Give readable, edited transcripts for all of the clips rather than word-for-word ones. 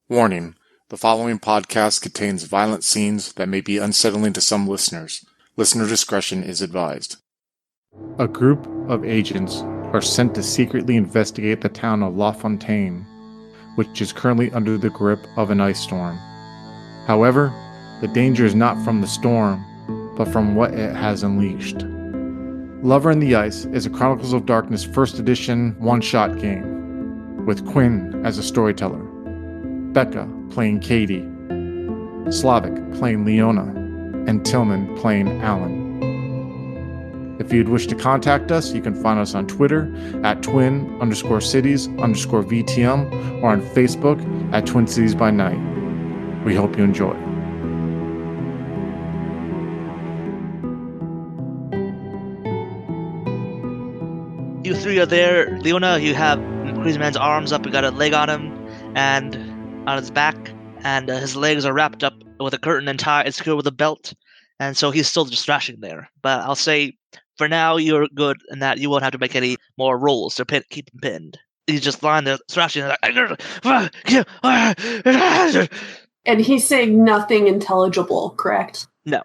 Warning: the following podcast contains violent scenes that may be unsettling to some listeners. Listener discretion is advised. A group of agents are sent to secretly investigate the town of Fontaine, which is currently under the grip of an ice storm. However, the danger is not from the storm, but from what it has unleashed. Lover in the Ice is a Chronicles of Darkness 1st edition one-shot game, with Quinn as a storyteller, Becca playing Katie, Slavek playing Leona, and Tilman playing Alan. If you'd wish to contact us, you can find us on Twitter at twin_cities_VTM or on Facebook at Twin Cities by Night. We hope you enjoy. You three are there. Leona, you have Crazy Man's arms up. You got a leg on him and on his back, and his legs are wrapped up with a curtain and tied, secured with a belt, and so he's still just thrashing there. But I'll say, for now, you're good in that you won't have to make any more rolls to keep him pinned. He's just lying there thrashing. And he's saying nothing intelligible, correct? No.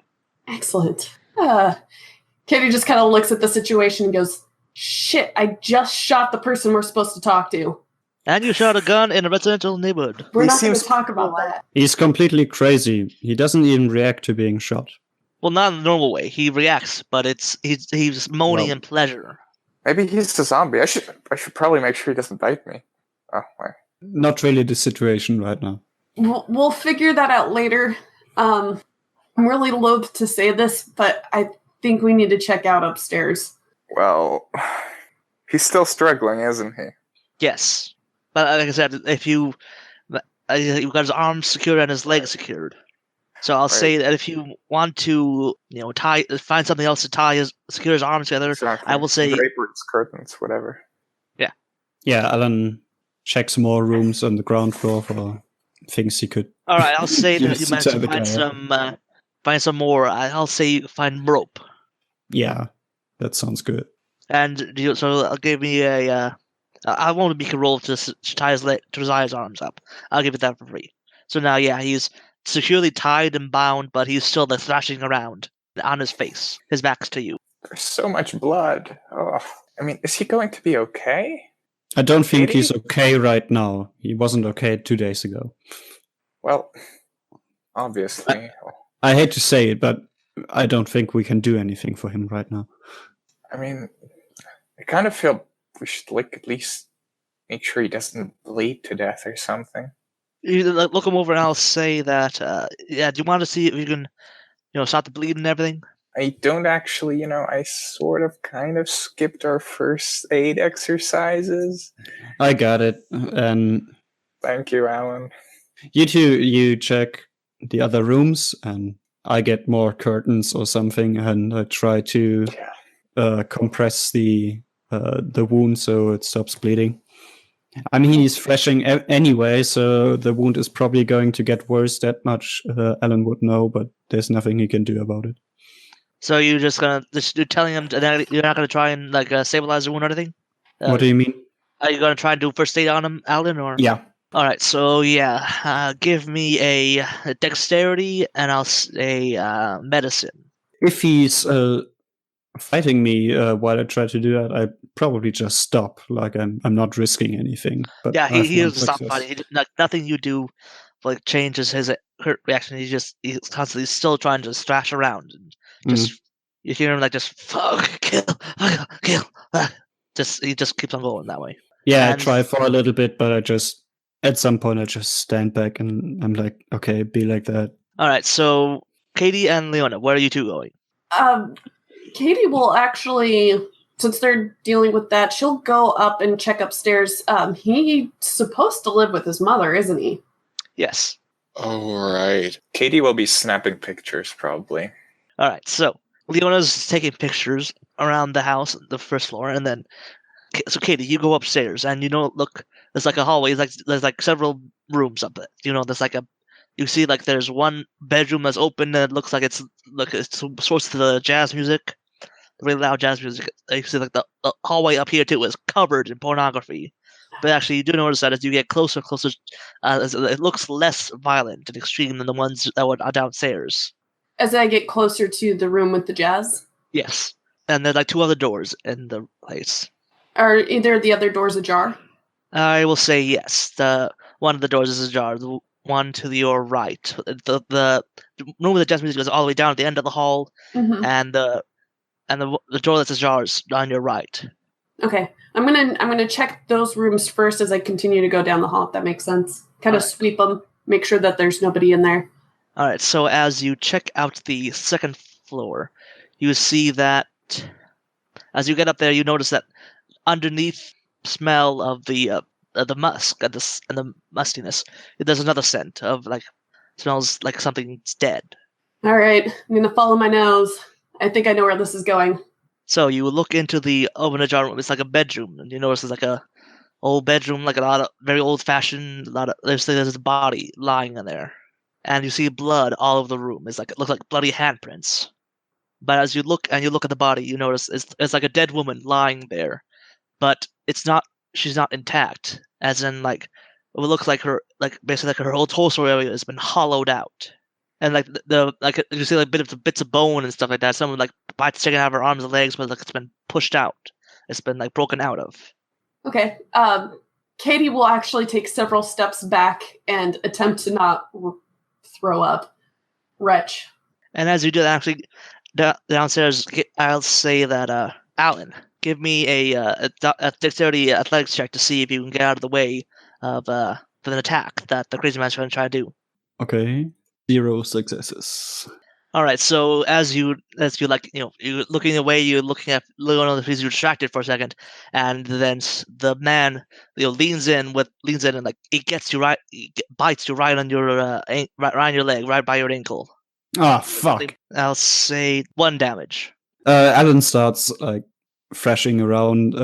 Excellent. Katie just kind of looks at the situation and goes, "Shit, I just shot the person we're supposed to talk to. And you shot a gun in a residential neighborhood. We're not going to talk about that." He's completely crazy. He doesn't even react to being shot. Well, not in the normal way. He reacts, but he's moaning in pleasure. Maybe he's a zombie. I should probably make sure he doesn't bite me. Oh, wait. Not really the situation right now. We'll figure that out later. I'm really loath to say this, but I think we need to check out upstairs. Well, he's still struggling, isn't he? Yes. But like I said, if you've got his arms secured and his legs secured. So I'll say that if you want to, find something else to secure his arms together, exactly. I will say drapers, curtains, whatever. Yeah. Yeah, Alan checks more rooms on the ground floor for things he could. All right, I'll say that you managed to find some more. I'll say find rope. Yeah, that sounds good. And so I'll give me a. I won't make a roll to tie his arms up. I'll give it that for free. So now, yeah, he's securely tied and bound, but he's still thrashing around on his face. His back's to you. There's so much blood. Oh, I mean, is he going to be okay? I don't think he's okay right now. He wasn't okay 2 days ago. Well, obviously. I hate to say it, but I don't think we can do anything for him right now. I mean, I kind of feel we should at least make sure he doesn't bleed to death or something. You look him over and I'll say that, do you want to see if you can, stop the bleeding and everything? I don't actually, I sort of kind of skipped our first aid exercises. I got it. And thank you, Alan. You two, you check the other rooms, and I get more curtains or something, and I try to compress the wound so it stops bleeding. I mean, he's thrashing anyway, so the wound is probably going to get worse. That much Alan would know, but there's nothing he can do about it. So you're you're telling him that you're not gonna try and stabilize the wound or anything? What do you mean? Are you gonna try and do first aid on him, Alan? Or yeah. All right. So give me a dexterity and I'll say medicine. If he's fighting me while I try to do that, I probably just stop. Like I'm not risking anything. But yeah, he doesn't stop fighting. Nothing you do changes his hurt reaction. He's constantly still trying to thrash around and just you hear him just fuck, kill. He just keeps on going that way. Yeah, I try for a little bit, but at some point I just stand back and I'm like, okay, be like that. All right, so Katie and Leona, where are you two going? Katie will actually, since they're dealing with that, she'll go up and check upstairs. He's supposed to live with his mother, isn't he? Yes. All right. Katie will be snapping pictures, probably. All right, so Leona's taking pictures around the house, the first floor, and then so Katie, you go upstairs, and look, there's a hallway. There's several rooms up there. You see there's one bedroom that's open, and it looks like it's close to the jazz music. Really loud jazz music. You see the hallway up here too is covered in pornography. But actually, you do notice that as you get closer and closer, it looks less violent and extreme than the ones that were downstairs. As I get closer to the room with the jazz? Yes. And there are like 2 other doors in the place. Are either of the other doors ajar? I will say yes. One of the doors is ajar. The one to your right. The room with the jazz music goes all the way down at the end of the hall, Mm-hmm. and the door that's ajar is on your right. Okay. I'm gonna check those rooms first as I continue to go down the hall, if that makes sense. Kind of sweep them, make sure that there's nobody in there. All right, so as you check out the second floor, you see that as you get up there, you notice that underneath smell of the musk and the mustiness, there's another scent of like smells like something's dead. All right. I'm gonna follow my nose. I think I know where this is going. So you look into the open ajar room. It's like a bedroom, and you notice there's like a old bedroom, like a lot of very old-fashioned. There's a body lying in there, and you see blood all over the room. It looks like bloody handprints. But as you look at the body, you notice it's like a dead woman lying there, but it's not. She's not intact. As in, like it looks like basically like her whole torso area has been hollowed out. And like you see like bits of bone and stuff like that. Someone like bites taken out of her arms and legs, but like it's been pushed out. It's been like broken out of. Okay. Katie will actually take several steps back and attempt to not throw up. Wretch. And as you do that, actually downstairs, I'll say that Alan, give me a dexterity athletics check to see if you can get out of the way of an attack that the crazy man's going to try to do. Okay. 0 successes. All right, so as you like, you're looking away, you're looking at Leona, you're distracted for a second, and then the man, leans in and like he gets you right, bites you right on your right on your leg, right by your ankle. Ah, fuck. I'll say 1 damage. Alan starts like thrashing around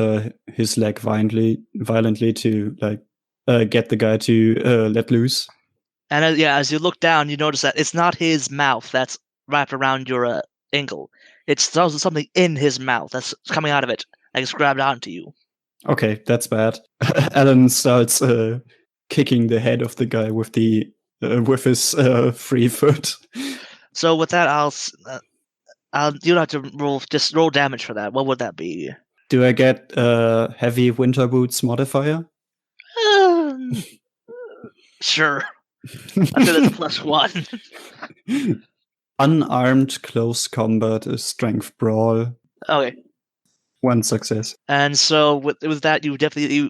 his leg violently to like get the guy to let loose. And as you look down, you notice that it's not his mouth that's wrapped around your ankle. It's also something in his mouth that's coming out of it, like it's grabbed onto you. Okay, that's bad. Alan starts kicking the head of the guy with his free foot. So with that, you don't have to roll damage for that. What would that be? Do I get heavy winter boots modifier? Sure. I said it's +1. Unarmed close combat is strength brawl. Okay. 1 success. And so with that, you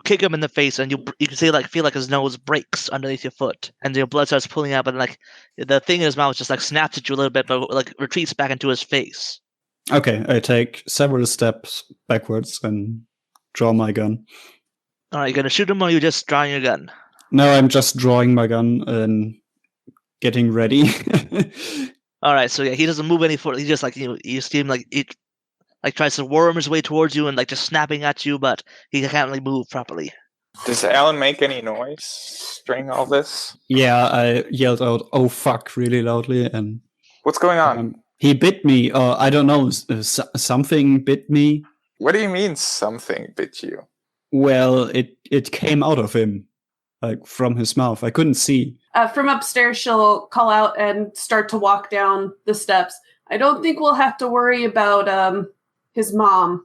kick him in the face, and you can see feel like his nose breaks underneath your foot, and your blood starts pulling out, and like the thing in his mouth just like snaps at you a little bit, but like retreats back into his face. Okay, I take several steps backwards and draw my gun. All right, you gonna shoot him, or are you just drawing your gun? No, I'm just drawing my gun and getting ready. All right, so yeah, he doesn't move any further. He just you see him like he tries to worm his way towards you and like just snapping at you, but he can't really move properly. Does Alan make any noise during all this? Yeah, I yelled out, "Oh fuck!" really loudly, and What's going on? He bit me. I don't know. Something bit me. What do you mean something bit you? Well, it came out of him, like from his mouth. I couldn't see. From upstairs, she'll call out and start to walk down the steps. I don't think we'll have to worry about his mom.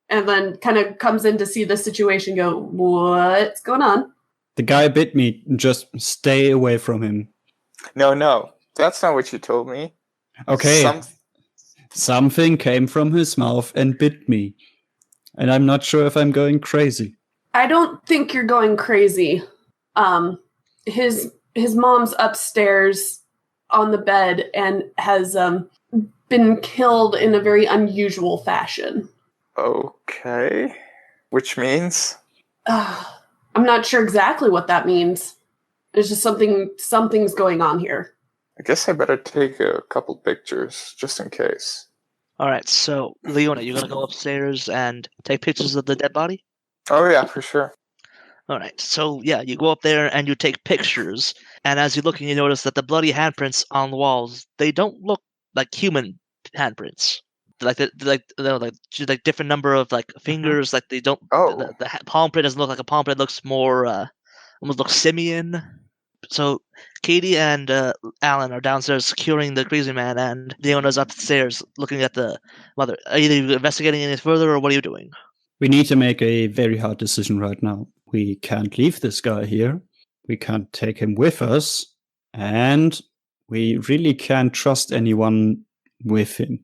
And then kind of comes in to see the situation, go, what's going on? The guy bit me. Just stay away from him. No. That's not what you told me. Okay. Something came from his mouth and bit me. And I'm not sure if I'm going crazy. I don't think you're going crazy. His mom's upstairs on the bed and has been killed in a very unusual fashion. Okay. Which means? I'm not sure exactly what that means. There's just something's going on here. I guess I better take a couple pictures, just in case. All right, so Leona, you're gonna go upstairs and take pictures of the dead body? Oh yeah, for sure. All right, so yeah, you go up there and you take pictures, and as you're looking, you notice that the bloody handprints on the walls, they don't look like human handprints. like different number of like fingers. Like they don't. Oh. The palm print doesn't look like a palm print. It looks more almost looks simian. So Katie and Alan are downstairs securing the crazy man, and Leona's upstairs looking at the mother. Are you investigating any further, or what are you doing? We need to make a very hard decision right now. We can't leave this guy here. We can't take him with us. And we really can't trust anyone with him.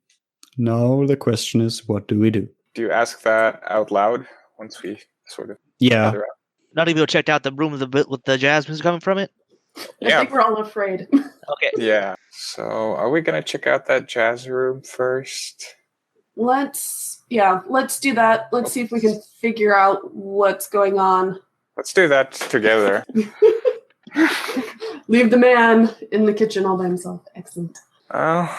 Now the question is, what do we do? Do you ask that out loud once we sort of Yeah. gather up? Not even checked out the room with the jazz music coming from it. I think we're all afraid. Okay. Yeah. So are we gonna check out that jazz room first? Let's do that. Let's see if we can figure out what's going on. Let's do that together. Leave the man in the kitchen all by himself. Excellent. I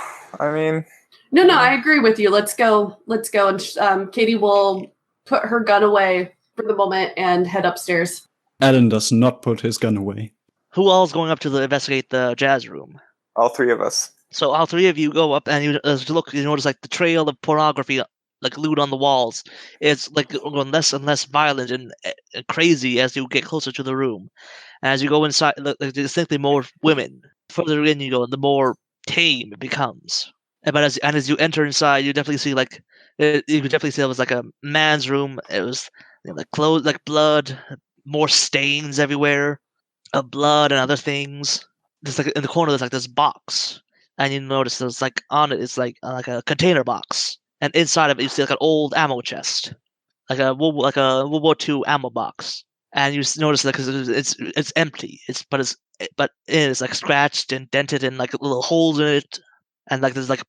mean, No, I agree with you. Let's go. And Katie will put her gun away for the moment and head upstairs. Alan does not put his gun away. Who all is going up to investigate the jazz room? all three of us. So all three of you go up and you look. You notice like the trail of pornography, like lewd on the walls. It's like going less and less violent and crazy as you get closer to the room. And as you go inside, like, distinctly more women. Further in you go, the more tame it becomes. But as you enter inside, you definitely see like you could definitely see it was like a man's room. It was like clothes, like blood, more stains everywhere of blood and other things. There's like in the corner there's like this box, and you notice there's like on it it's like a container box, and inside of it you see like an old ammo chest, like a World War II ammo box, and you notice that because it's empty. But it's like scratched and dented and like little holes in it. And like there's like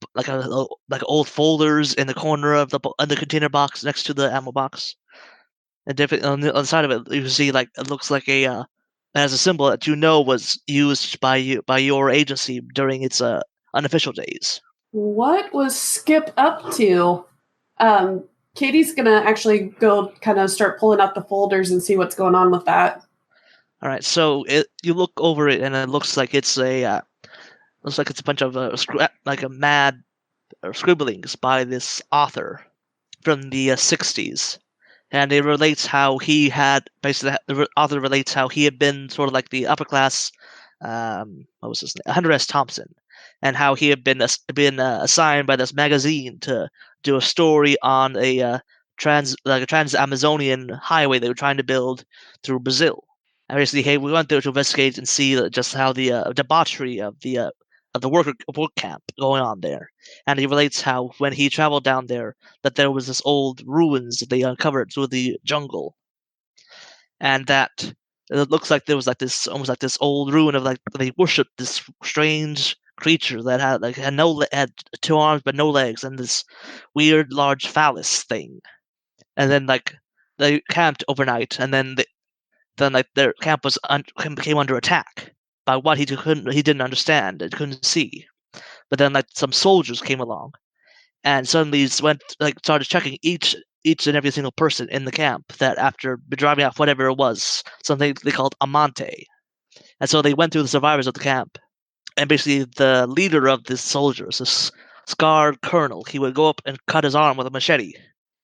old folders in the corner of the container box next to the ammo box, and different on the side of it you see like it looks like it has a symbol that you know was used by your agency during its unofficial days. What was Skip up to? Katie's gonna actually go kind of start pulling out the folders and see what's going on with that. All right, so you look over it and it looks like it's a bunch of mad scribblings by this author from the 60s, and it relates how he had the author relates how he had been sort of like the upper class, what was his name, Hunter S. Thompson, and how he had been assigned by this magazine to do a story on a trans-Amazonian highway they were trying to build through Brazil. And basically, hey, we went there to investigate and see just how the debauchery of the work camp going on there. And he relates how when he traveled down there, that there was this old ruins that they uncovered through the jungle, and that it looks like there was like this almost like this old ruin of like they worshipped this strange creature that had 2 arms but no legs, and this weird large phallus thing. And then like they camped overnight, and then their camp came under attack by what he didn't understand and couldn't see. But then like some soldiers came along and suddenly started checking each and every single person in the camp, that after driving off whatever it was, something they called amante. And so they went through the survivors of the camp, and basically the leader of the soldiers, this scarred colonel, he would go up and cut his arm with a machete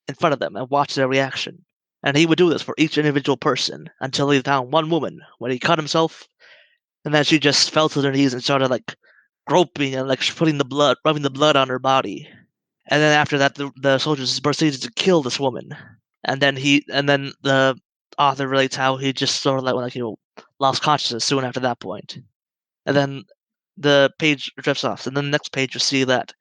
in front of them and watch their reaction. And he would do this for each individual person until he found one woman when he cut himself, and then she just fell to her knees and started like groping and like rubbing the blood on her body. And then after that, the soldiers proceeded to kill this woman. And then the author relates how he just sort of lost consciousness soon after that point. And then the page drifts off. And then the next page you see that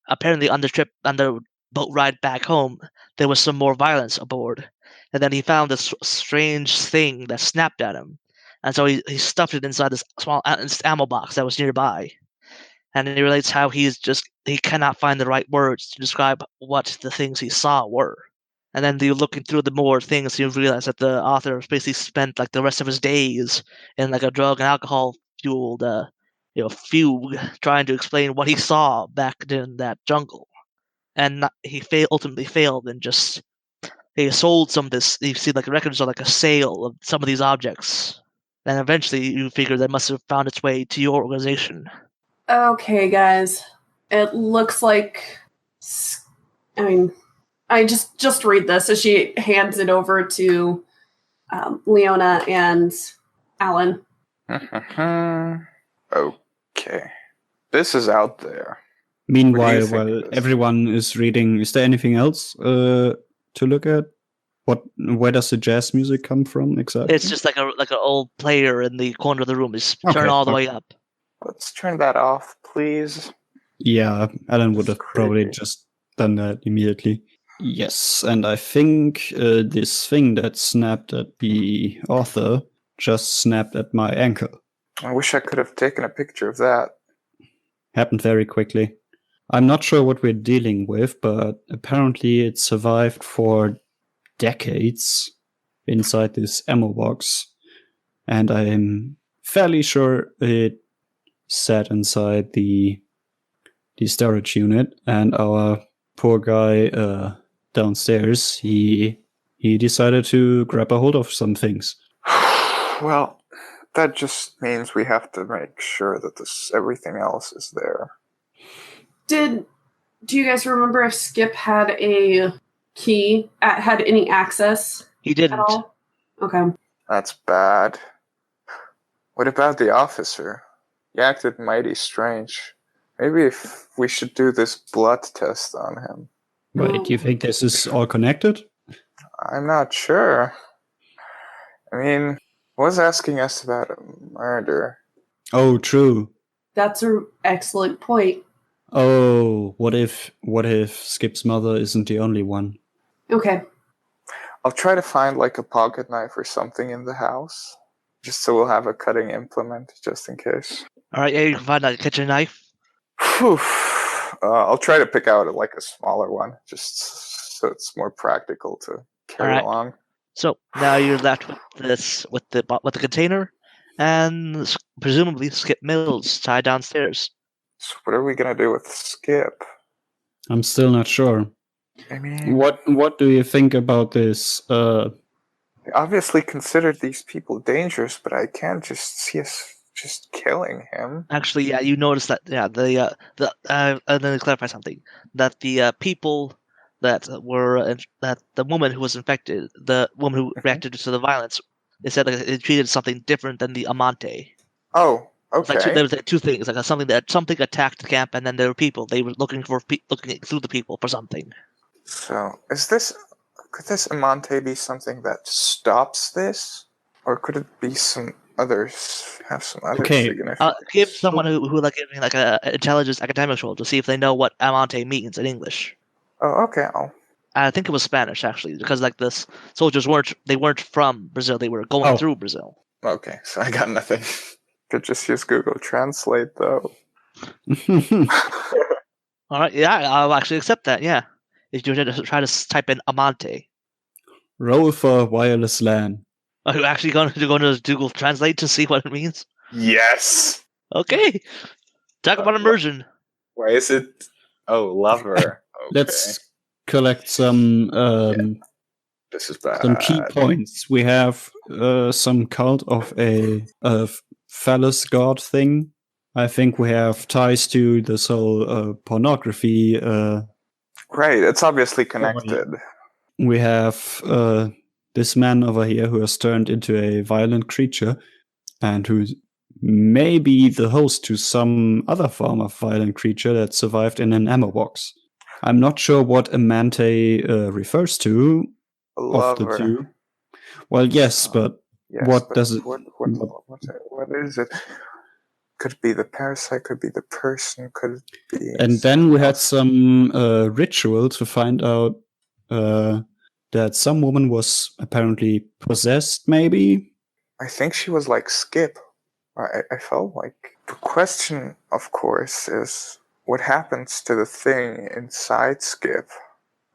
apparently on the boat ride back home, there was some more violence aboard. And then he found this strange thing that snapped at him. And so he stuffed it inside this small ammo box that was nearby. And he relates how he cannot find the right words to describe what the things he saw were. And then looking through the more things, you realize that the author basically spent like the rest of his days in like a drug and alcohol fueled fugue, trying to explain what he saw back in that jungle. And he ultimately failed, and just he sold some of this. You see like records of like a sale of some of these objects. And eventually you figure that must have found its way to your organization. Okay, guys. It looks like I mean, I just read this as she hands it over to Leona and Alan. Okay. This is out there. Meanwhile, think while it is? everyone is reading, is there anything else to look at? Where does the jazz music come from exactly? It's just like an old player in the corner of the room. Just Okay, turn all the way up. Let's turn that off, please. Yeah, Alan would have probably Creepy. just done that immediately. Yes, and I think this thing that snapped at the author just snapped at my ankle. I wish I could have taken a picture of that. Happened very quickly. I'm not sure what we're dealing with, but apparently it survived for decades inside this ammo box. And I'm fairly sure it sat inside the storage unit, and our poor guy downstairs, he decided to grab a hold of some things. Well, that just means we have to make sure that everything else is there. Do you guys remember if Skip had a key, had any access He at didn't. all? Okay. That's bad. What about the officer? He acted mighty strange. Maybe if we should do this blood test on him. Wait, do you think this is all connected? I'm not sure. I mean, was asking us about a murder. Oh, true. That's an excellent point. Oh, what if Skip's mother isn't the only one? Okay. I'll try to find like a pocket knife or something in the house. Just so we'll have a cutting implement, just in case. Alright, yeah, you can find a kitchen knife. Whew. I'll try to pick out like a smaller one, just so it's more practical to carry Alright. along. So now you're left with the container, and presumably Skip Mills tied downstairs. So what are we gonna do with Skip? I'm still not sure. I mean, What do you think about this? I obviously considered these people dangerous, but I can't just see us just killing him. Actually, yeah, you notice that. Yeah, and then to clarify something, that the people that were that the woman who was infected, the woman who reacted to the violence, they said that it treated something different than the Amante. Oh, It's like okay. there was like two things, like something attacked the camp, and then there were people. They were looking through the people for something. So, could this Amante be something that stops this? Or could it be some others, have some other Okay, significance? Give someone who like giving like a intelligence academic role to see if they know what Amante means in English. Oh, okay. I think it was Spanish actually, because like the soldiers weren't from Brazil; they were going through Brazil. Okay, so I got nothing. Could just use Google Translate, though. All right, yeah, I'll actually accept that. Yeah, if you try to type in Amante, Roll for wireless LAN. are you actually going to go to Google Translate to see what it means? Yes! Okay, talk about immersion. Why is it... Oh, lover. Okay. Let's collect some This is bad. some key points. We have some cult of a phallus god thing. I think we have ties to this whole pornography. Right, it's obviously connected. We have this man over here who has turned into a violent creature and who may be the host to some other form of violent creature that survived in an ammo box. I'm not sure what Amante refers to of the two. Well, yes, but yes, what but does it... What is it? Could be the parasite, could be the person, could be... And then we had some ritual to find out that some woman was apparently possessed, maybe? I think she was like Skip. I felt like... The question, of course, is what happens to the thing inside Skip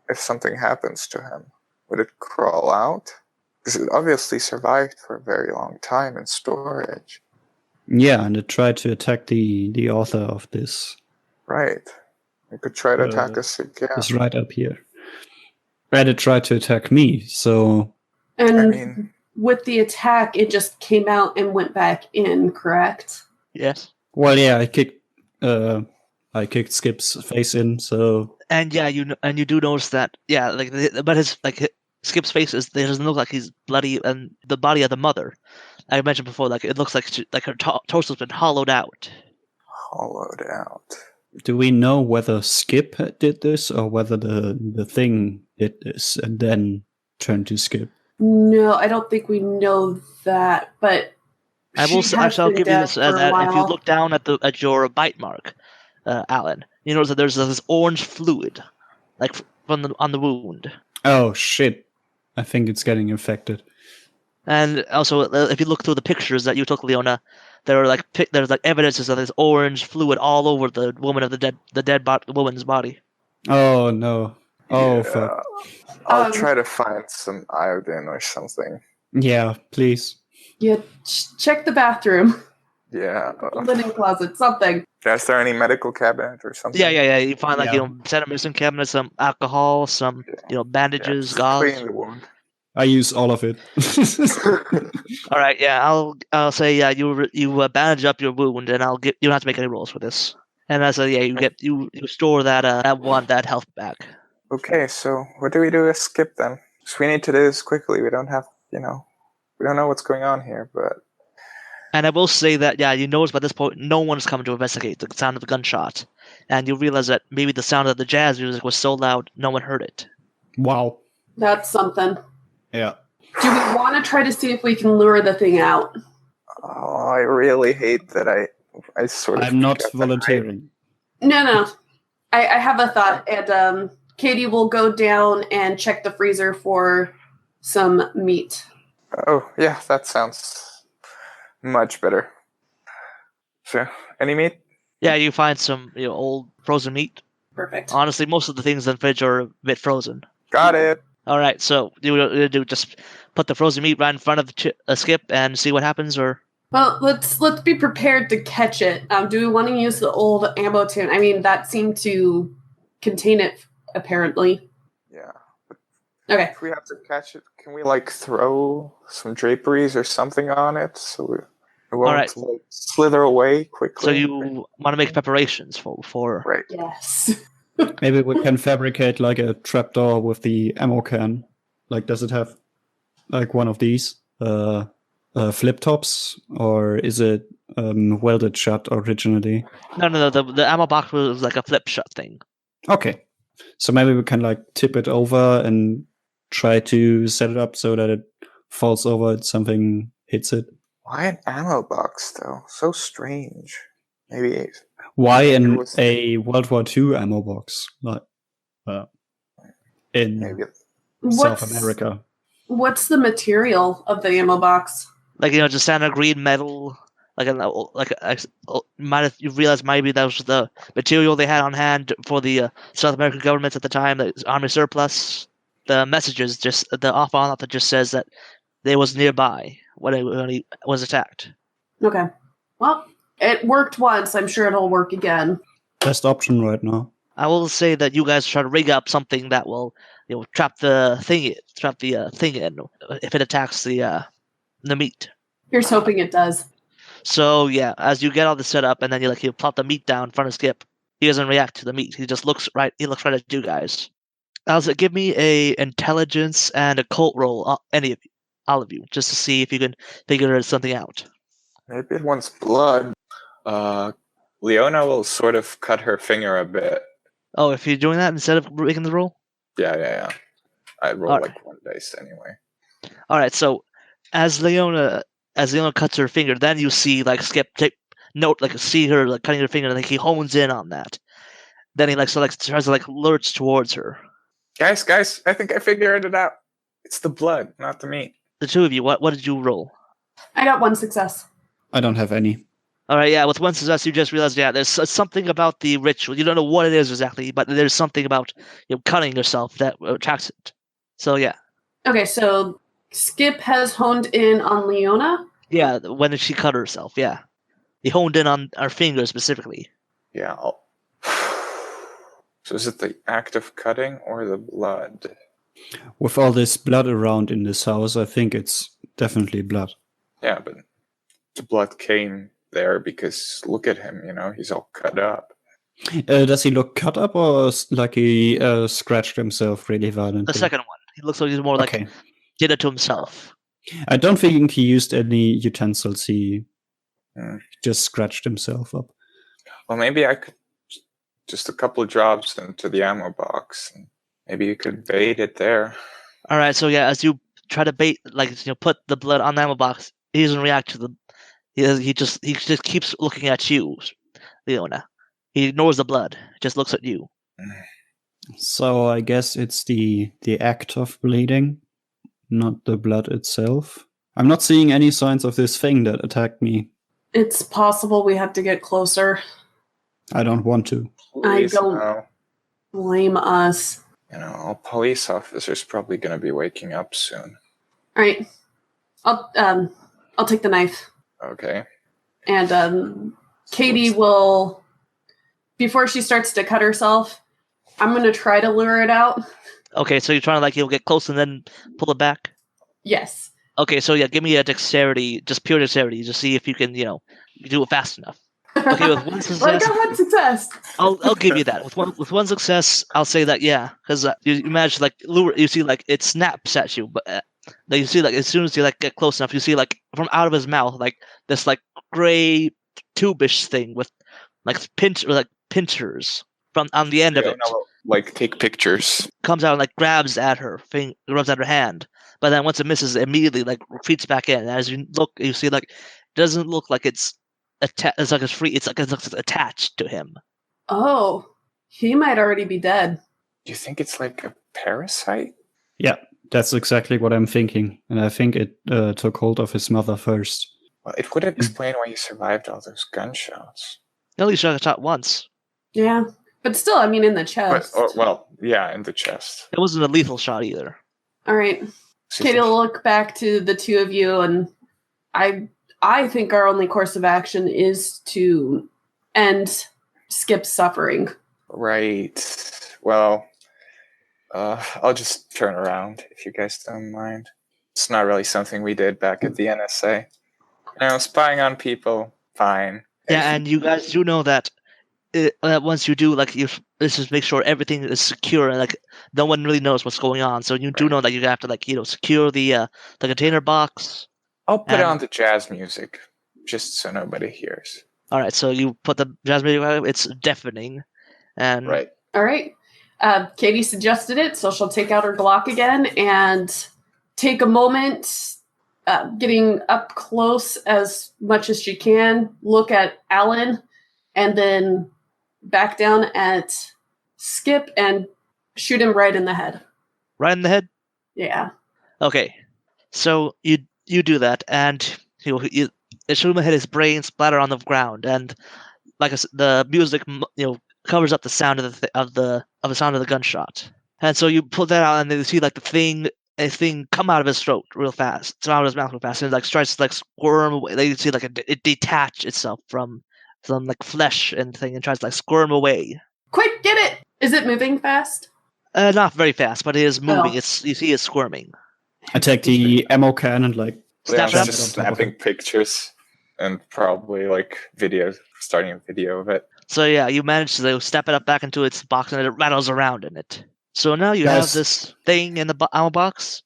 if something happens to him? Would it crawl out? Because it obviously survived for a very long time in storage. Yeah, and it tried to attack the author of this. Right. It could try to attack us again. It's right up here. And it tried to attack me, so... And with the attack, it just came out and went back in, correct? Yes. Well, yeah, I kicked I kicked Skip's face in, so And yeah, you do notice that but Skip's face doesn't look like he's bloody, and the body of the mother, I mentioned before, like it looks like her torso's been hollowed out. Hollowed out. do we know whether Skip did this or whether the thing did this and then turned to Skip? No, I don't think we know that, but I will she I'll has been give you dead this for as a that if you while. look down at your bite mark, Alan, you notice that there's this orange fluid, like on the wound. Oh shit! I think it's getting infected. And also, if you look through the pictures that you took, Leona, there's like evidences of this orange fluid all over the woman's body. Oh no! Oh fuck! I'll try to find some iodine or something. Yeah, please. Yeah, check the bathroom, Yeah. linen closet, something. Is there any medical cabinet or something? Yeah. You find Yeah. set of medicine cabinets, some alcohol, some bandages, Just gauze. clean the wound. I use all of it. All right, yeah, I'll say you bandage up your wound, and you don't have to make any rolls for this. And I say you store that health back. Okay, so what do we do with Skip then? So we need to do this quickly. We don't have, we don't know what's going on here, but And I will say that you notice by this point no one's coming to investigate the sound of the gunshot, and you realize that maybe the sound of the jazz music was so loud no one heard it. Wow. That's something. Yeah. Do we want to try to see if we can lure the thing out? oh, I really hate that I sort of. I'm not forgot that volunteering. No. I have a thought, and Katie will go down and check the freezer for some meat. Oh, yeah, that sounds much better. So, any meat? Yeah, you find some old frozen meat. Perfect. Honestly, most of the things in the fridge are a bit frozen. Got it. All right, so you do just put the frozen meat right in front of Skip and see what happens, or Well, let's be prepared to catch it. Do we want to use the old ammo tin? I mean, that seemed to contain it, apparently. Yeah. Okay. If we have to catch it, can we throw some draperies or something on it so it won't right. slither away quickly? so you want to make preparations for Right. Yes. Maybe we can fabricate like a trapdoor with the ammo can. Like, does it have like one of these flip tops, or is it welded shut originally? No. The ammo box was like a flip shut thing. Okay, so maybe we can like tip it over and try to set it up so that it falls over and something hits it. Why an ammo box though? So strange. Maybe. Why in was- a World War II ammo box? Like in Maybe. South America. What's the material of the ammo box? Like just standard green metal. You realize maybe that was the material they had on hand for the South American government at the time, the army surplus. The messages the off on that just says that they was nearby when he was attacked. Okay. Well, it worked once. I'm sure it'll work again. Best option right now. I will say that you guys try to rig up something that will, trap the thing in if it attacks the meat. Here's hoping it does. So yeah, as you get all this set up, and then you plop the meat down in front of Skip, he doesn't react to the meat. He just looks right. He looks right at you guys. Also, give me a intelligence and occult roll, all of you, just to see if you can figure something out. Maybe it wants blood. Leona will sort of cut her finger a bit. Oh, if you're doing that instead of making the roll? Yeah. I roll All right. one dice anyway. All right, so as Leona cuts her finger, then you see Skip see her cutting her finger, and he hones in on that. Then he tries to lurch towards her. Guys, I think I figured it out. It's the blood, not the meat. The two of you, what did you roll? I got one success. I don't have any. All right, yeah. With one success, you just realize, there's something about the ritual. You don't know what it is exactly, but there's something about cutting yourself that attracts it. So yeah. Okay, so Skip has honed in on Leona. Yeah, when did she cut herself? Yeah, he honed in on her finger specifically. Yeah. So is it the act of cutting or the blood? With all this blood around in this house, I think it's definitely blood. Yeah, but the blood came there because look at him, he's all cut up. Does he look cut up or like he scratched himself really violently? The second one. He looks like he's more like did it to himself. I don't think he used any utensils. He Hmm. just scratched himself up. Well, maybe I could just a couple of drops into the ammo box. And maybe you could bait it there. All right, so yeah, as you try to bait, put the blood on the ammo box, he doesn't react to the. He just keeps looking at you, Leona. He ignores the blood, just looks at you. So I guess it's the act of bleeding, not the blood itself. I'm not seeing any signs of this thing that attacked me. It's possible we have to get closer. I don't want to. Please, I don't no. blame us. All police officers probably going to be waking up soon. All right, I'll take the knife. Okay. And Katie will, before she starts to cut herself, I'm going to try to lure it out. Okay, so you're trying to you'll get close and then pull it back? Yes. Okay, so yeah, give me a dexterity, just pure dexterity, just see if you can, you do it fast enough. Okay, with one success, Well, I got one success. I'll give you that. With one success, I'll say that because you manage lure. You see it snaps at you, but you see as soon as you get close enough, you see from out of his mouth this gray tubish thing with pinchers from on the end of it. Take pictures. Comes out and grabs at her hand, but then once it misses, it immediately retreats back in. And as you look, you see it doesn't look like it's it's it's free. It's attached to him. Oh, he might already be dead. Do you think it's like a parasite? Yeah, that's exactly what I'm thinking. And I think it took hold of his mother first. Well, it would explain why you survived all those gunshots. You only shot once. Yeah, but still, in the chest. In the chest. It wasn't a lethal shot either. All right. Katie will look back to the two of you, and I think our only course of action is to end Skip's suffering. Right. Well, I'll just turn around if you guys don't mind. It's not really something we did back at the NSA. Spying on people, fine. Yeah, and you guys do know that once you do, let's just make sure everything is secure and no one really knows what's going on. So you do know that you have to secure the container box. I'll put on the jazz music, just so nobody hears. All right, so you put the jazz music on, it's deafening. And right. All right. Katie suggested it, so she'll take out her Glock again and take a moment, getting up close as much as she can, look at Alan, and then back down at Skip and shoot him right in the head. Right in the head? Yeah. Okay. So you do that, and you shoot him in the head. His brain splatter on the ground, and the music covers up the sound of the sound of the gunshot. And so you pull that out, and then you see a thing come out of his throat real fast, come out of his mouth real fast, and it tries to squirm away. You see it detach itself from some flesh and thing, and tries to squirm away. Quick, get it! Is it moving fast? Not very fast, but it is moving. Oh. You see it squirming. I take the ammo can and Snap it up. Just snapping pictures and probably starting a video of it. So yeah, you manage to step it up back into its box, and it rattles around in it. So now you have this thing in the ammo box,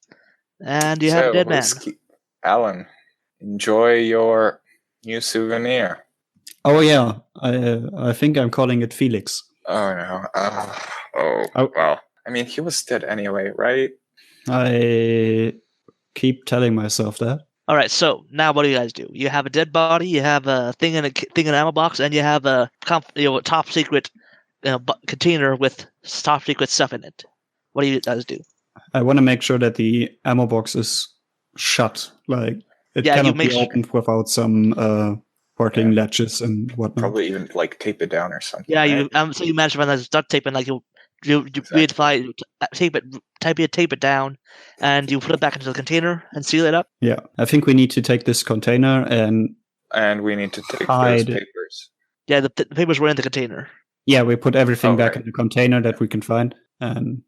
and you have a dead man. Alan, enjoy your new souvenir. Oh yeah, I think I'm calling it Felix. Oh no. Well, he was dead anyway, right? I keep telling myself that. All right, so now what do you guys do? You have a dead body, you have a thing in an ammo box, and you have a top secret container with top secret stuff in it. What do you guys do? I want to make sure that the ammo box is shut. It cannot be opened without some porting latches and whatnot. Probably even tape it down or something. Yeah, right? so you manage to find duct tape, and you exactly. tape it down, and you put it back into the container and seal it up. Yeah, I think we need to take this container and we need to take hide those papers. Yeah, the papers were in the container. Yeah, we put everything back in the container that we can find, and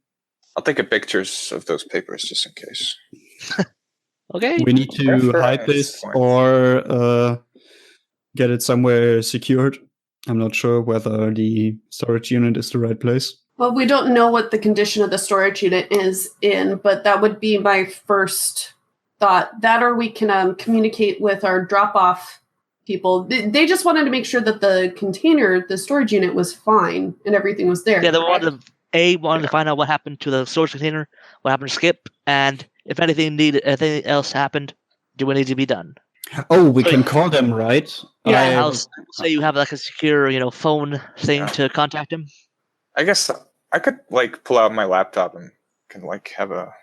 I'll take a pictures of those papers just in case. Okay. We need to hide this or get it somewhere secured. I'm not sure whether the storage unit is the right place. Well, we don't know what the condition of the storage unit is in, but that would be my first thought. That or we can communicate with our drop-off people. They just wanted to make sure that the container, the storage unit, was fine and everything was there. Yeah, they correct? wanted to find out what happened to the storage container, what happened to Skip, and if anything else happened, do what needs to be done. Oh, we can call them, right? Yeah. I'll say you have like a secure, phone thing to contact him. I guess I could pull out my laptop and can have a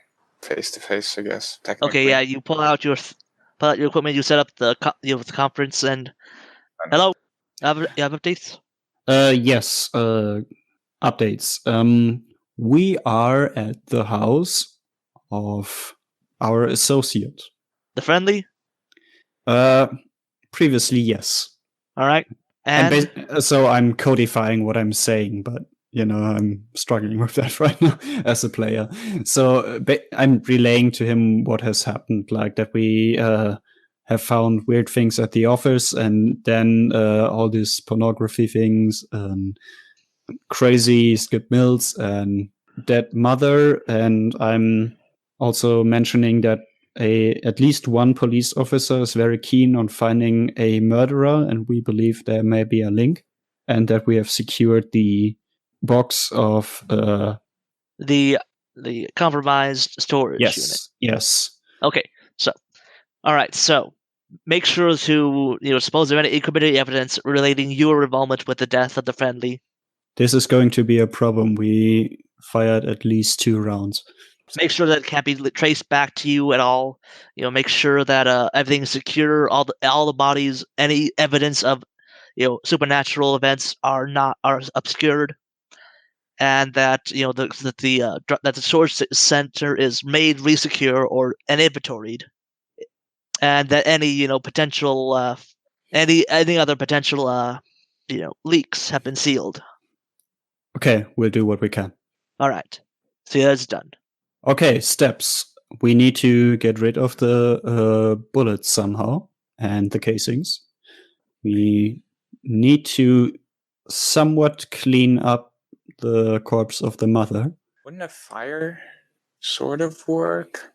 face-to-face, I guess. Technically. Okay, yeah, you pull out your equipment, you set up the the conference, and hello, you have updates? Yes. Updates. We are at the house of our associate. The friendly? Previously, yes. All right, and So I'm codifying what I'm saying, but I'm struggling with that right now as a player. So I'm relaying to him what has happened, like that we have found weird things at the office, and then all these pornography things, crazy Skip Mills, and dead mother. And I'm also mentioning that at least one police officer is very keen on finding a murderer, and we believe there may be a link, and that we have secured the box of the compromised storage unit. Yes. Okay, so all right, so make sure to dispose of any incriminating evidence relating your involvement with the death of the friendly. This is going to be a problem. We fired at least 2 rounds. Make sure that it can't be traced back to you at all. Make sure that everything is secure. All the bodies, any evidence of supernatural events are obscured, and that that the storage center is made resecure or inventoried, and that any potential any other potential leaks have been sealed. Okay, we'll do what we can. All right, so that's done. Okay, steps. We need to get rid of the bullets somehow and the casings. We need to somewhat clean up the corpse of the mother. Wouldn't a fire sort of work?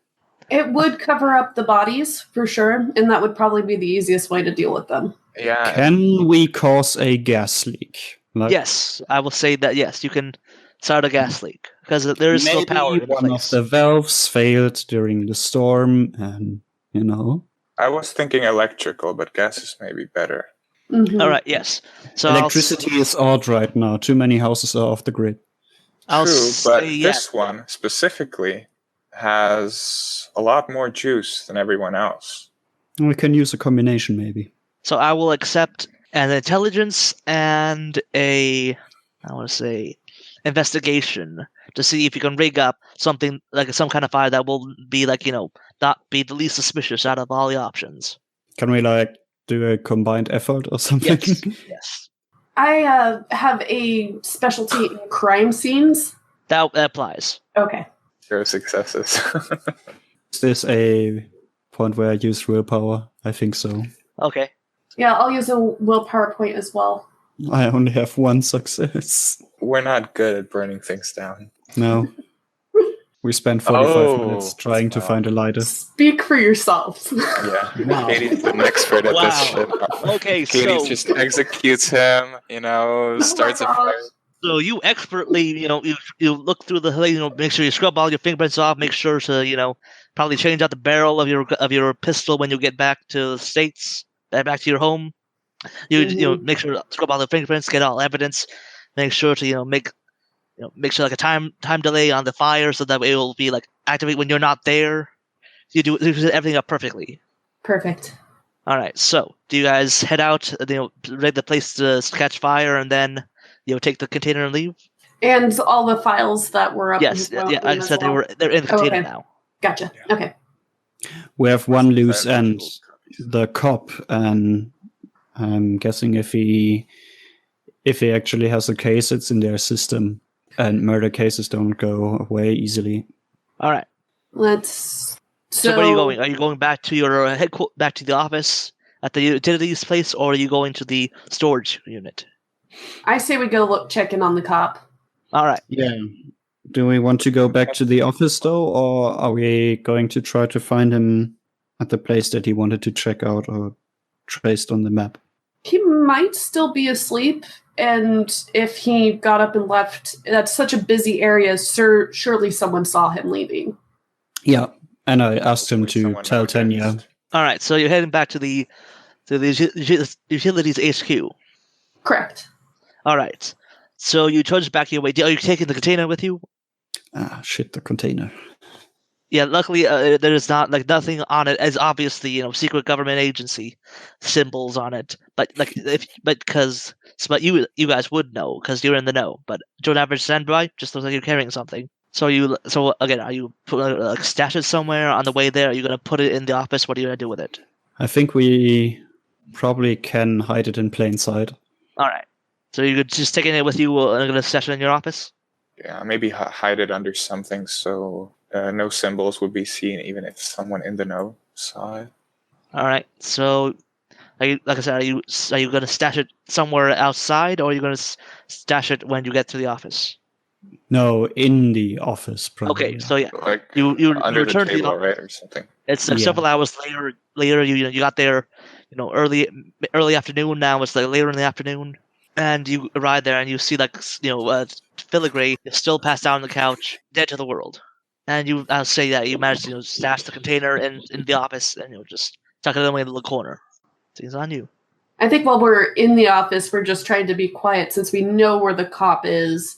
It would cover up the bodies for sure, and that would probably be the easiest way to deal with them. Yeah. Can we cause a gas leak? Yes, I will say that. Yes, you can start a gas leak because there is no power in one place. of the valves failed during the storm, and I was thinking electrical, but gas is maybe better. Mhm. All right. Yes. So electricity is odd right now. Too many houses are off the grid. I'll True, but say this one specifically has a lot more juice than everyone else. We can use a combination, maybe. So I will accept an intelligence and investigation to see if you can rig up something like some kind of fire that will be not be the least suspicious out of all the options. Can we do a combined effort or something? Yes. Yes. I have a specialty in crime scenes. That applies. Okay. 0 successes. Is this a point where I use willpower? I think so. Okay. Yeah, I'll use a willpower point as well. I only have 1 success. We're not good at burning things down. No. We spent 45 minutes trying to find a lighter. Speak for yourselves. Yeah. Wow. Katie's an expert at this shit. Okay, Katie so just executes him, starts a fire. So you expertly, you look through the, make sure you scrub all your fingerprints off. Make sure to, probably change out the barrel of your pistol when you get back to the States, back to your home. You make sure to scrub all the fingerprints, get all evidence. Make sure to make sure like a time delay on the fire so that it will be activate when you're not there. You set everything up perfectly. Perfect. All right. So do you guys head out? Ready the place to catch fire, and then take the container and leave? And all the files that were up. Yes. Yeah. I said they're in the container now. Gotcha. Yeah. Okay. We have one loose end. The cop, and I'm guessing if he actually has a case, it's in their system, and murder cases don't go away easily. All right. So where are you going? Are you going back to your back to the office at the utilities place, or are you going to the storage unit? I say we go check in on the cop. All right. Yeah. Do we want to go back to the office though, or are we going to try to find him at the place that he wanted to check out or traced on the map? He might still be asleep, and if he got up and left, that's such a busy area, surely someone saw him leaving. Yeah, and I asked him Hopefully to someone tell noticed. Tanya. All right. So you're heading back to the utilities HQ. Correct. All right. So you trudge back your way. Are you taking the container with you? Ah, shit, the container. Yeah. Luckily, there is not nothing on it as obviously secret government agency symbols on it. But but you guys would know because you're in the know. But don't ever stand by. Just looks like you're carrying something. So again, are you stash it somewhere on the way there? Are you gonna put it in the office? What are you gonna do with it? I think we probably can hide it in plain sight. All right. So you're just taking it with you and gonna stash it in your office? Yeah, maybe hide it under something so no symbols would be seen, even if someone in the know saw it. All right. So, like I said, are you gonna stash it somewhere outside, or are you gonna stash it when you get to the office? No, in the office, probably. Okay. So yeah, Like you under the return to the table, office. right, or something. It's like Yeah. several hours later. You got there, early afternoon. Now it's like later in the afternoon, and you arrive there and you see Filigree is still passed out on the couch, dead to the world. And I'll say that you managed to stash the container in the office and just tuck it away in the corner. Things on you. I think while we're in the office, we're just trying to be quiet since we know where the cop is,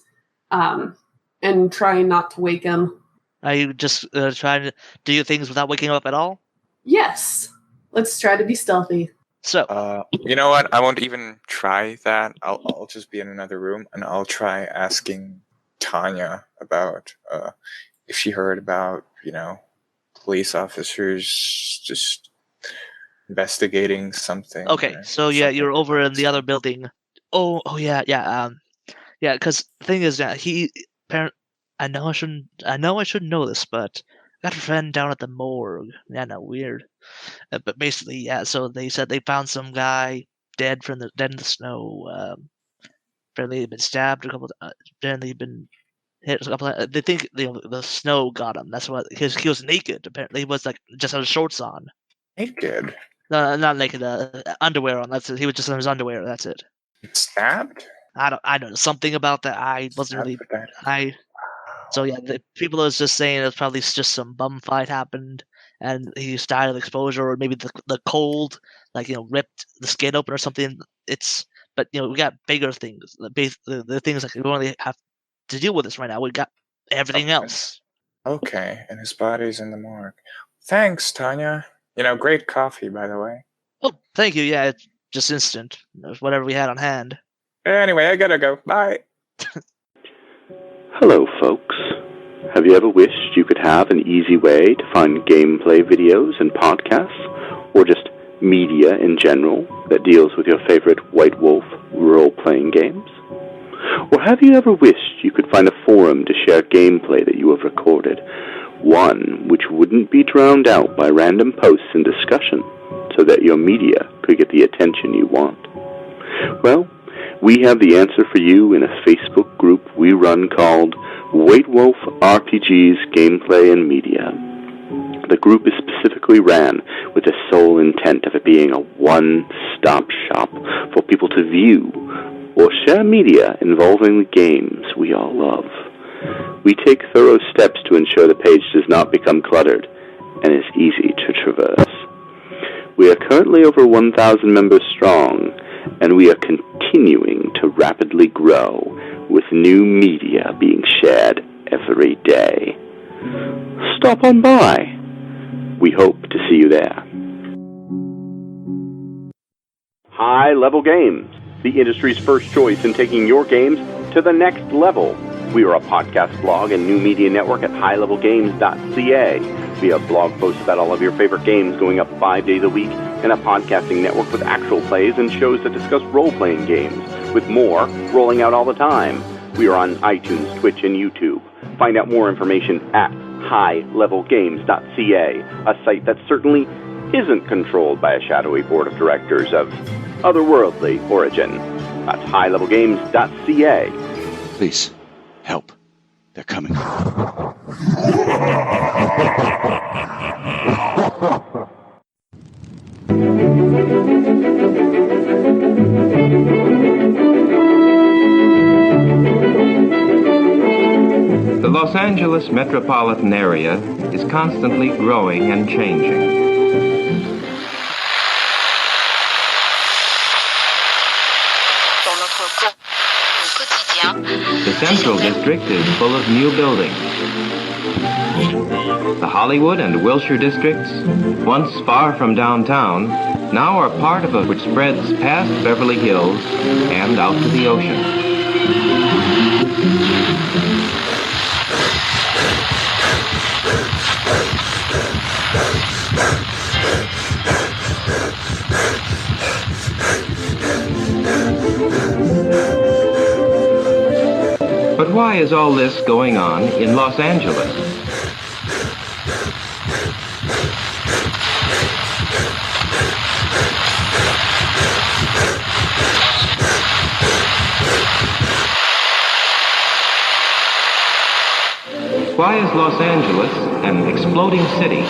and trying not to wake him. Are you just trying to do your things without waking up at all? Yes. Let's try to be stealthy. So, You know what? I won't even try that. I'll just be in another room and I'll try asking Tanya about if she heard about police officers just investigating something. okay, so yeah, something you're over in the other something. building. Oh yeah. Yeah, because the thing is that I know I shouldn't know this, but I got a friend down at the morgue. Yeah, no, weird. But basically, yeah. So they said they found some guy dead in the snow. Apparently, he'd been stabbed a couple. Apparently, he'd been hit a couple. They think the snow got him. That's what he was naked. Apparently, he was just had his shorts on. Naked. No, not naked. Underwear on. That's it. He was just in his underwear. That's it. Stabbed? I don't know something about that. I wasn't really. Stabbed for that. So yeah, the people was just saying it's probably just some bum fight happened, and he just died of exposure, or maybe the cold, ripped the skin open or something. But we got bigger things. The things we only have to deal with this right now. We got everything Okay. else. Okay, and his body's in the morgue. Thanks, Tanya. Great coffee, by the way. Oh, thank you. Yeah, it's just instant. It was whatever we had on hand. Anyway, I gotta go. Bye. Hello, folks. Have you ever wished you could have an easy way to find gameplay videos and podcasts, or just media in general that deals with your favorite White Wolf role-playing games? Or have you ever wished you could find a forum to share gameplay that you have recorded, one which wouldn't be drowned out by random posts and discussion, so that your media could get the attention you want? Well, we have the answer for you in a Facebook group we run called White Wolf RPGs Gameplay and Media. The group is specifically ran with the sole intent of it being a one-stop shop for people to view or share media involving the games we all love. We take thorough steps to ensure the page does not become cluttered and is easy to traverse. We are currently over 1,000 members strong, and we are continuing to rapidly grow, with new media being shared every day. Stop on by. We hope to see you there. High Level Games, the industry's first choice in taking your games to the next level. We are a podcast blog and new media network at highlevelgames.ca. We have blog posts about all of your favorite games going up 5 days a week, and a podcasting network with actual plays and shows that discuss role-playing games, with more rolling out all the time. We are on iTunes, Twitch, and YouTube. Find out more information at highlevelgames.ca, a site that certainly isn't controlled by a shadowy board of directors of otherworldly origin. That's highlevelgames.ca. Please, help. They're coming. The Los Angeles metropolitan area is constantly growing and changing. The Central District is full of new buildings. The Hollywood and Wilshire districts, once far from downtown, now are part of it which spreads past Beverly Hills and out to the ocean. But why is all this going on in Los Angeles? Why is Los Angeles an exploding city?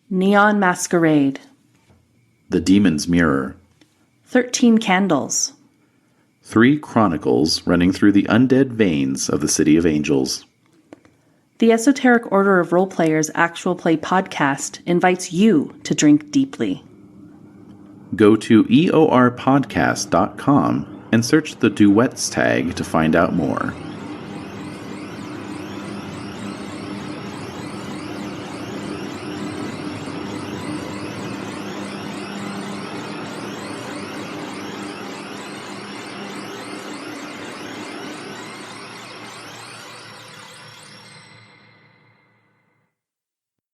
Neon Masquerade. The Demon's Mirror. 13 Candles. 3 chronicles running through the undead veins of the City of Angels. The Esoteric Order of Roleplayers Actual Play podcast invites you to drink deeply. Go to eorpodcast.com and search the duets tag to find out more.